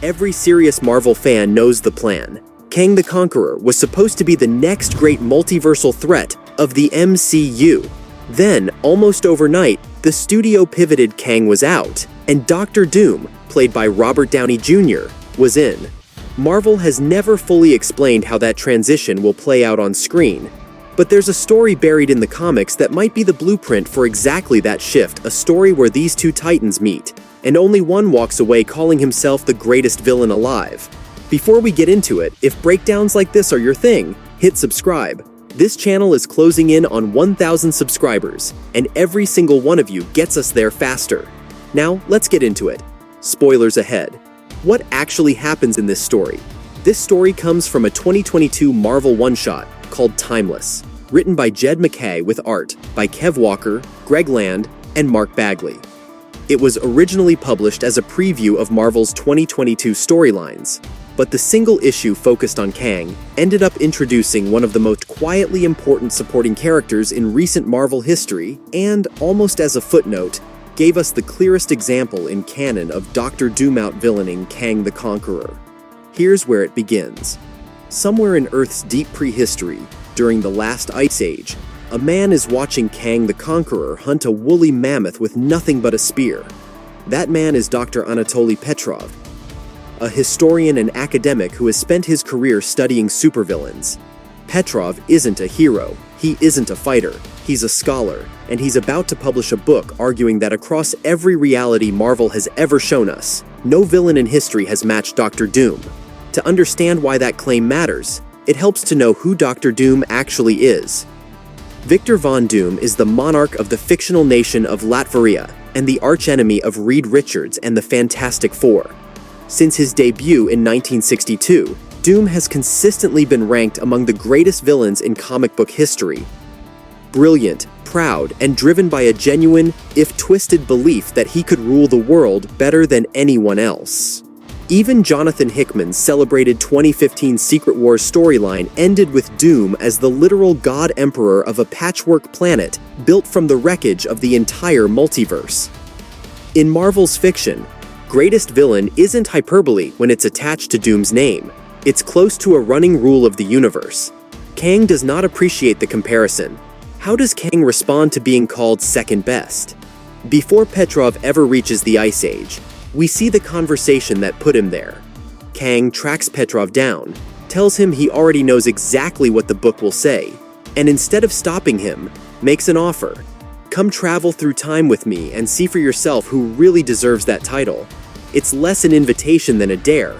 Every serious Marvel fan knows the plan. Kang the Conqueror was supposed to be the next great multiversal threat of the MCU. Then, almost overnight, the studio pivoted. Kang was out, and Doctor Doom, played by Robert Downey Jr., was in. Marvel has never fully explained how that transition will play out on screen, but there's a story buried in the comics that might be the blueprint for exactly that shift, a story where these two titans meet, and only one walks away calling himself the greatest villain alive. Before we get into it, if breakdowns like this are your thing, hit subscribe. This channel is closing in on 1,000 subscribers, and every single one of you gets us there faster. Now, let's get into it. Spoilers ahead. What actually happens in this story? This story comes from a 2022 Marvel one-shot called Timeless, written by Jed MacKay with art by Kev Walker, Greg Land, and Mark Bagley. It was originally published as a preview of Marvel's 2022 storylines, but the single issue focused on Kang ended up introducing one of the most quietly important supporting characters in recent Marvel history and, almost as a footnote, gave us the clearest example in canon of Doctor Doom out-villaining Kang the Conqueror. Here's where it begins. Somewhere in Earth's deep prehistory, during the last Ice Age, a man is watching Kang the Conqueror hunt a woolly mammoth with nothing but a spear. That man is Dr. Anatoly Petrov, a historian and academic who has spent his career studying supervillains. Petrov isn't a hero, he isn't a fighter, he's a scholar, and he's about to publish a book arguing that across every reality Marvel has ever shown us, no villain in history has matched Doctor Doom. To understand why that claim matters, it helps to know who Doctor Doom actually is. Victor Von Doom is the monarch of the fictional nation of Latveria and the archenemy of Reed Richards and the Fantastic Four. Since his debut in 1962, Doom has consistently been ranked among the greatest villains in comic book history. Brilliant, proud, and driven by a genuine, if twisted, belief that he could rule the world better than anyone else. Even Jonathan Hickman's celebrated 2015 Secret Wars storyline ended with Doom as the literal god emperor of a patchwork planet built from the wreckage of the entire multiverse. In Marvel's fiction, greatest villain isn't hyperbole when it's attached to Doom's name. It's close to a running rule of the universe. Kang does not appreciate the comparison. How does Kang respond to being called second best? Before Petrov ever reaches the Ice Age, we see the conversation that put him there. Kang tracks Petrov down, tells him he already knows exactly what the book will say, and instead of stopping him, makes an offer. Come travel through time with me and see for yourself who really deserves that title. It's less an invitation than a dare.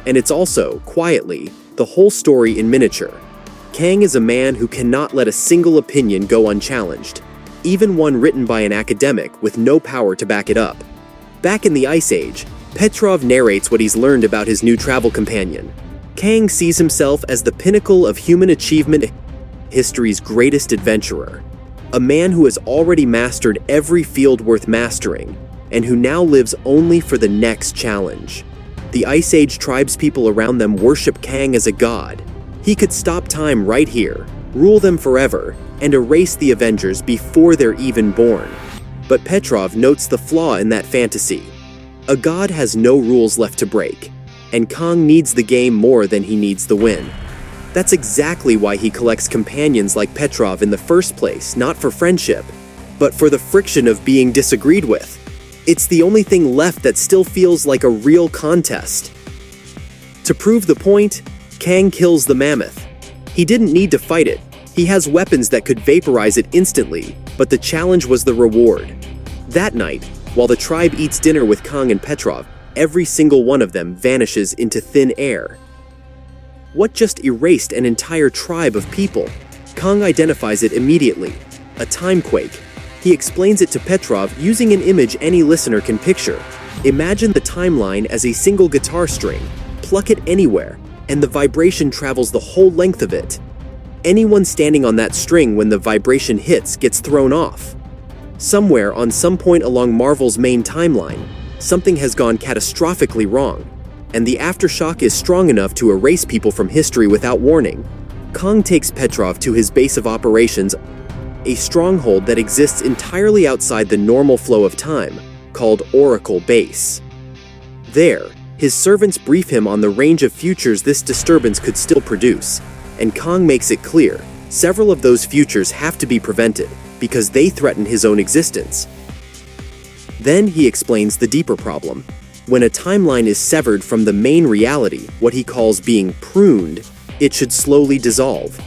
And it's also, quietly, the whole story in miniature. Kang is a man who cannot let a single opinion go unchallenged, even one written by an academic with no power to back it up. Back in the Ice Age, Petrov narrates what he's learned about his new travel companion. Kang sees himself as the pinnacle of human achievement, history's greatest adventurer. A man who has already mastered every field worth mastering, and who now lives only for the next challenge. The Ice Age tribespeople around them worship Kang as a god. He could stop time right here, rule them forever, and erase the Avengers before they're even born. But Petrov notes the flaw in that fantasy. A god has no rules left to break, and Kang needs the game more than he needs the win. That's exactly why he collects companions like Petrov in the first place, not for friendship, but for the friction of being disagreed with. It's the only thing left that still feels like a real contest. To prove the point, Kang kills the mammoth. He didn't need to fight it. He has weapons that could vaporize it instantly, but the challenge was the reward. That night, while the tribe eats dinner with Kang and Petrov, every single one of them vanishes into thin air. What just erased an entire tribe of people? Kang identifies it immediately. A time quake. He explains it to Petrov using an image any listener can picture. Imagine the timeline as a single guitar string. Pluck it anywhere, and the vibration travels the whole length of it. Anyone standing on that string when the vibration hits gets thrown off. Somewhere on some point along Marvel's main timeline, something has gone catastrophically wrong, and the aftershock is strong enough to erase people from history without warning. Kang takes Petrov to his base of operations, a stronghold that exists entirely outside the normal flow of time, called Oracle Base. There, His servants brief him on the range of futures this disturbance could still produce, and Kang makes it clear several of those futures have to be prevented because they threaten his own existence. Then he explains the deeper problem. When a timeline is severed from the main reality, what he calls being pruned, it should slowly dissolve.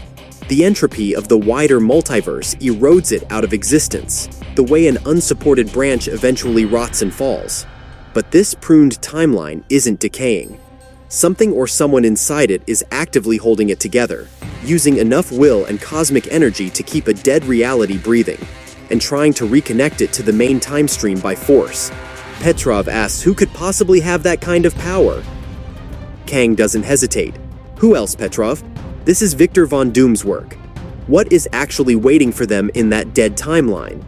The entropy of the wider multiverse erodes it out of existence, the way an unsupported branch eventually rots and falls. But this pruned timeline isn't decaying. Something or someone inside it is actively holding it together, using enough will and cosmic energy to keep a dead reality breathing, and trying to reconnect it to the main time stream by force. Petrov asks who could possibly have that kind of power. Kang doesn't hesitate. Who else, Petrov? This is Victor Von Doom's work. What is actually waiting for them in that dead timeline?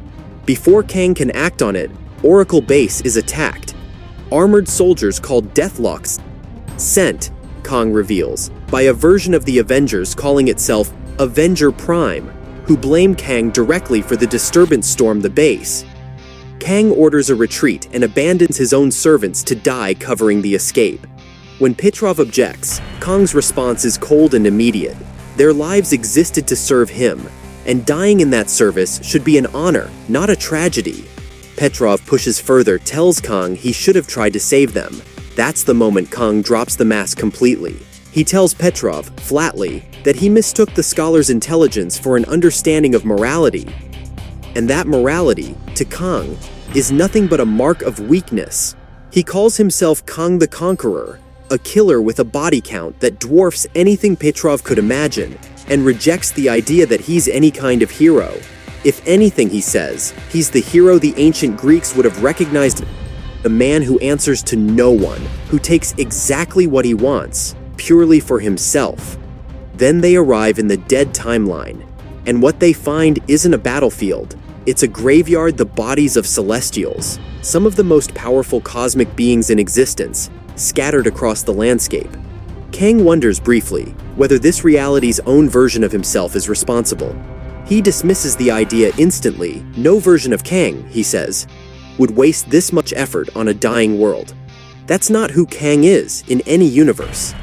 Before Kang can act on it, Oracle Base is attacked. Armored soldiers called Deathlocks sent, Kang reveals, by a version of the Avengers calling itself Avenger Prime, who blame Kang directly for the disturbance storm the base. Kang orders a retreat and abandons his own servants to die covering the escape. When Petrov objects, Kang's response is cold and immediate. Their lives existed to serve him, and dying in that service should be an honor, not a tragedy. Petrov pushes further, tells Kang he should have tried to save them. That's the moment Kang drops the mask completely. He tells Petrov, flatly, that he mistook the scholar's intelligence for an understanding of morality. And that morality, to Kang, is nothing but a mark of weakness. He calls himself Kang the Conqueror, a killer with a body count that dwarfs anything Petrov could imagine, and rejects the idea that he's any kind of hero. If anything, he says, he's the hero the ancient Greeks would have recognized, the man who answers to no one, who takes exactly what he wants, purely for himself. Then they arrive in the dead timeline, and what they find isn't a battlefield. It's a graveyard, the bodies of celestials, some of the most powerful cosmic beings in existence, scattered across the landscape. Kang wonders briefly whether this reality's own version of himself is responsible. He dismisses the idea instantly. No version of Kang, he says, would waste this much effort on a dying world. That's not who Kang is in any universe.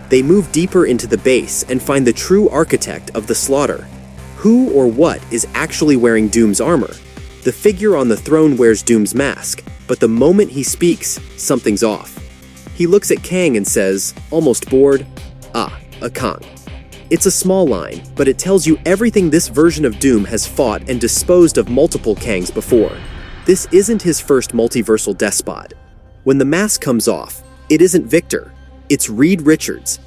They move deeper into the base and find the true architect of the slaughter. Who or what is actually wearing Doom's armor? The figure on the throne wears Doom's mask, but the moment he speaks, something's off. He looks at Kang and says, almost bored, a Kang. It's a small line, but it tells you everything this version of Doom has fought and disposed of multiple Kangs before. This isn't his first multiversal despot. When the mask comes off, it isn't Victor, it's Reed Richards.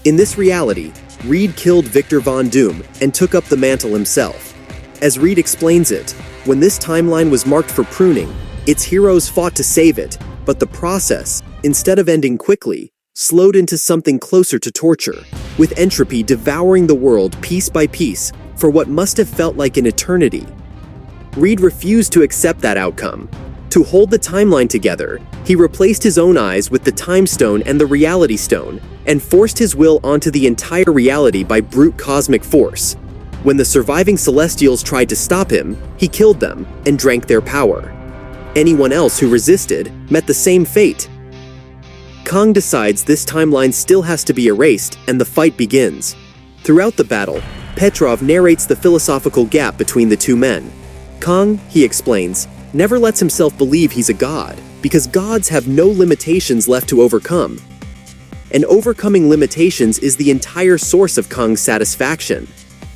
In this reality, Reed killed Victor Von Doom and took up the mantle himself. As Reed explains it, when this timeline was marked for pruning, its heroes fought to save it, but the process, instead of ending quickly, slowed into something closer to torture, with entropy devouring the world piece by piece for what must have felt like an eternity. Reed refused to accept that outcome. To hold the timeline together, he replaced his own eyes with the Time Stone and the Reality Stone, and forced his will onto the entire reality by brute cosmic force. When the surviving Celestials tried to stop him, he killed them and drank their power. Anyone else who resisted met the same fate. Kang decides this timeline still has to be erased, and the fight begins. Throughout the battle, Petrov narrates the philosophical gap between the two men. Kang, he explains, never lets himself believe he's a god, because gods have no limitations left to overcome. And overcoming limitations is the entire source of Kang's satisfaction.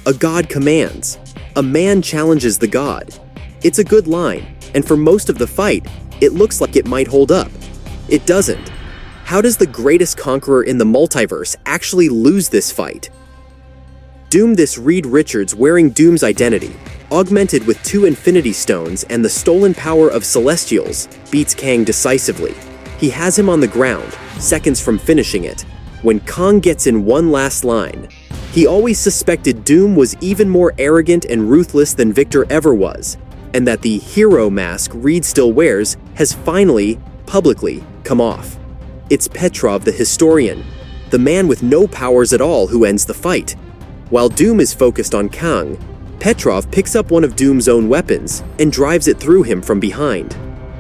A god commands. A man challenges the god. It's a good line, and for most of the fight, it looks like it might hold up. It doesn't. How does the greatest conqueror in the multiverse actually lose this fight? Doom, this Reed Richards wearing Doom's identity, augmented with 2 Infinity Stones and the stolen power of Celestials, beats Kang decisively. He has him on the ground, seconds from finishing it, when Kang gets in one last line. He always suspected Doom was even more arrogant and ruthless than Victor ever was, and that the hero mask Reed still wears has finally, publicly, come off. It's Petrov the historian, the man with no powers at all who ends the fight. While Doom is focused on Kang, Petrov picks up one of Doom's own weapons and drives it through him from behind.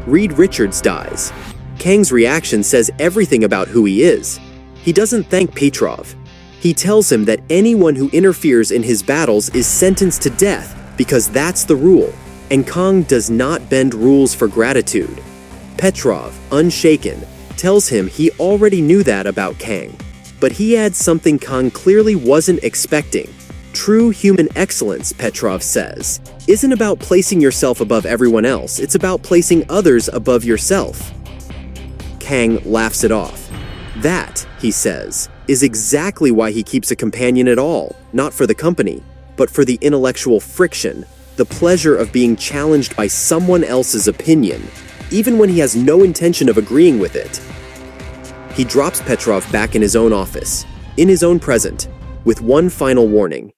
Reed Richards dies. Kang's reaction says everything about who he is. He doesn't thank Petrov. He tells him that anyone who interferes in his battles is sentenced to death because that's the rule, and Kang does not bend rules for gratitude. Petrov, unshaken, tells him he already knew that about Kang, but he adds something Kang clearly wasn't expecting. True human excellence, Petrov says, isn't about placing yourself above everyone else, it's about placing others above yourself. Kang laughs it off. That, he says, is exactly why he keeps a companion at all, not for the company, but for the intellectual friction, the pleasure of being challenged by someone else's opinion, even when he has no intention of agreeing with it. He drops Petrov back in his own office, in his own present, with one final warning.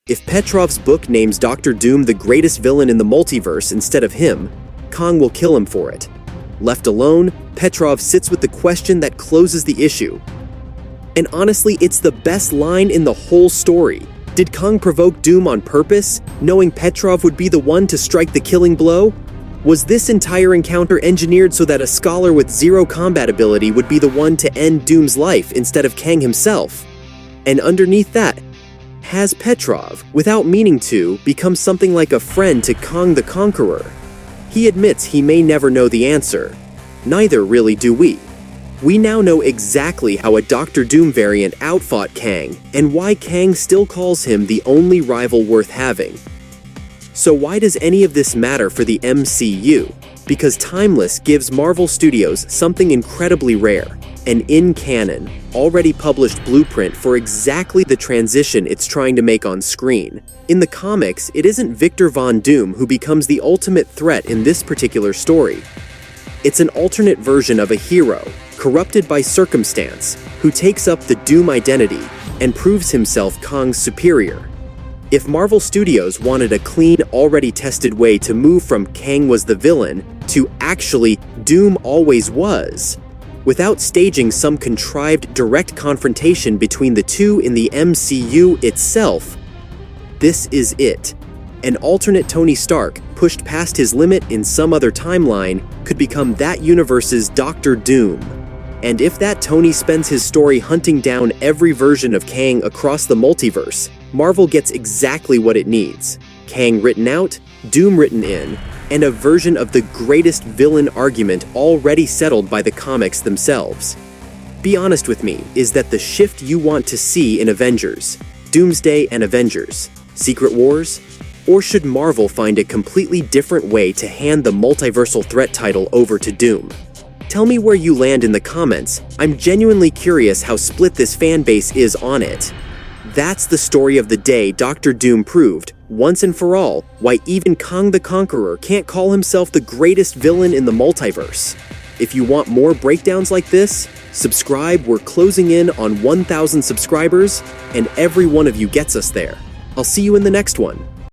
If Petrov's book names Dr. Doom the greatest villain in the multiverse instead of him, Kang will kill him for it. Left alone, Petrov sits with the question that closes the issue. And honestly, it's the best line in the whole story. Did Kang provoke Doom on purpose, knowing Petrov would be the one to strike the killing blow? Was this entire encounter engineered so that a scholar with zero combat ability would be the one to end Doom's life instead of Kang himself? And underneath that, has Petrov, without meaning to, become something like a friend to Kang the Conqueror? He admits he may never know the answer. Neither really do we. We now know exactly how a Dr. Doom variant outfought Kang, and why Kang still calls him the only rival worth having. So why does any of this matter for the MCU? Because Timeless gives Marvel Studios something incredibly rare, an in-canon, already published blueprint for exactly the transition it's trying to make on screen. In the comics, it isn't Victor Von Doom who becomes the ultimate threat in this particular story. It's an alternate version of a hero, corrupted by circumstance, who takes up the Doom identity and proves himself Kang's superior. If Marvel Studios wanted a clean, already tested way to move from Kang was the villain to actually Doom always was, without staging some contrived direct confrontation between the two in the MCU itself, this is it. An alternate Tony Stark, pushed past his limit in some other timeline, could become that universe's Dr. Doom. And if that Tony spends his story hunting down every version of Kang across the multiverse, Marvel gets exactly what it needs. Kang written out, Doom written in, and a version of the greatest villain argument already settled by the comics themselves. Be honest with me, is that the shift you want to see in Avengers, Doomsday and Avengers, Secret Wars? Or should Marvel find a completely different way to hand the multiversal threat title over to Doom? Tell me where you land in the comments. I'm genuinely curious how split this fan base is on it. That's the story of the day Dr. Doom proved, once and for all, why even Kang the Conqueror can't call himself the greatest villain in the multiverse. If you want more breakdowns like this, subscribe. We're closing in on 1,000 subscribers, and every one of you gets us there. I'll see you in the next one.